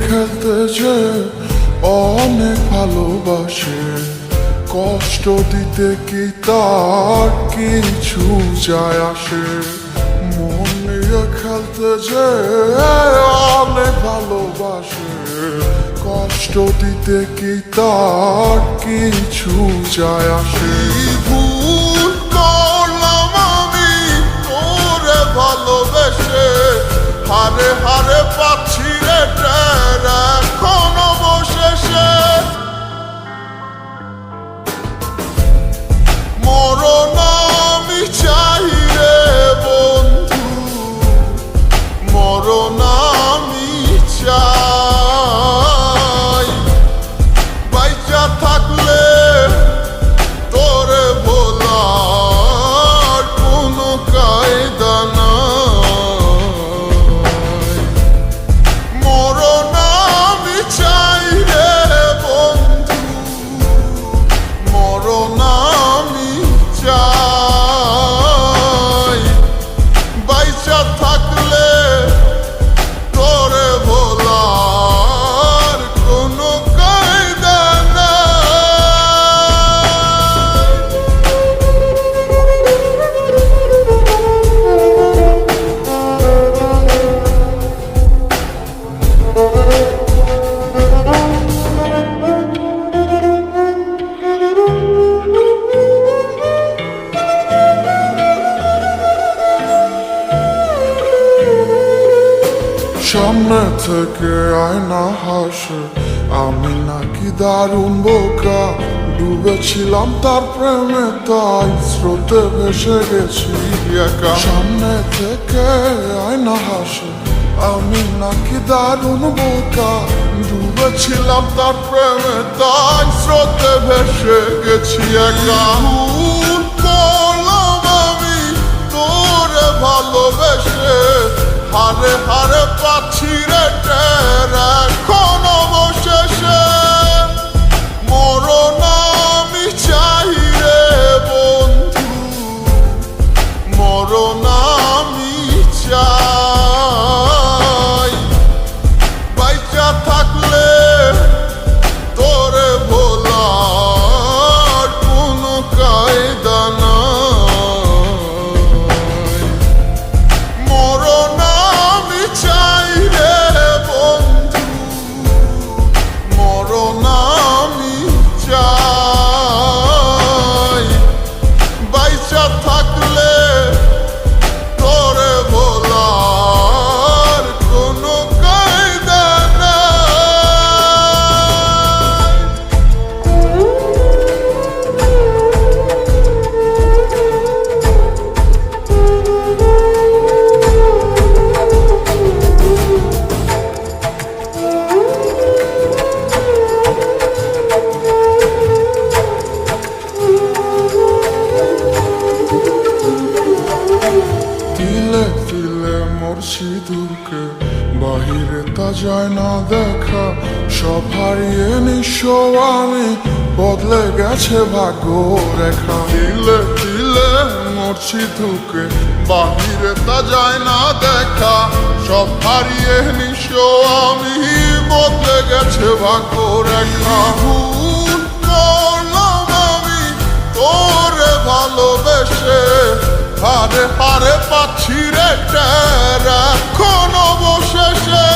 খেলতে যে অনেক ভালোবাসে, কষ্ট দিতে কি তার কিছু যায় আসে। মন নিয়ে খেলতে যে অনেক ভালোবাসে, কষ্ট দিতে কি তার কিছু যায় আসে। ভুল করলাম আমি তোরে ভালোবেসে, হারে হারে পাচ্ছি রে টের এখন অবশেষে। মরণ আমি চাই রে বন্ধু, মরণ আমি চাই। বাইচা থাকলে তোরে ভোলার কোনো কায়দা নাই। মরণ আমি চাই রে বন্ধু, মরণ আমি চাই। বাইচা থাকলে তোরে ভোলার কোনো কায়দা সামনে থেকে আয়না হাসে, আমি নাকি দারুণ বোকা। ডুবেছিলাম তার প্রেমে তাই স্রোতে ভেসে গেছি একা। সামনে থেকে আয়না হাসে, আমি নাকি দারুণ বোকা। ডুবেছিলাম তার প্রেমে তাই স্রোতে ভেসে গেছি একা। ভুল করলাম আমি তোরে ভালোবেসে, হারে হারে পাচ্ছি রে টের এখন অবশেষে। মরণ আমি চাই রে বন্ধু, মরণ আমি চাই। বাইচা থাকলে তোরে ভোলার কোনো কায়দা নাই। মরণ আমি চাই রে বন্ধু, মরণ আমি চাই। বাইচা থাকলে তোরে ভোলার কোনো কায়দা নাই। তিলে তিলে মোর সিঁদুরকে বাহিরে তা যায় না দেখা। সব হারিয়ে নিঃস্ব আমি, বদলে গেছে ভাগ্য রেখা। তিলে তিলে মোর সিঁদুরকে বাহিরে তা যায় না দেখা। সব হারিয়ে নিঃস্ব আমি, বদলে গেছে ভাগ্য রেখা। ভুল করলাম আমি তোরে ভালোবেসে, হারে হারে পাচ্ছি রে টের এখন অবশেষে।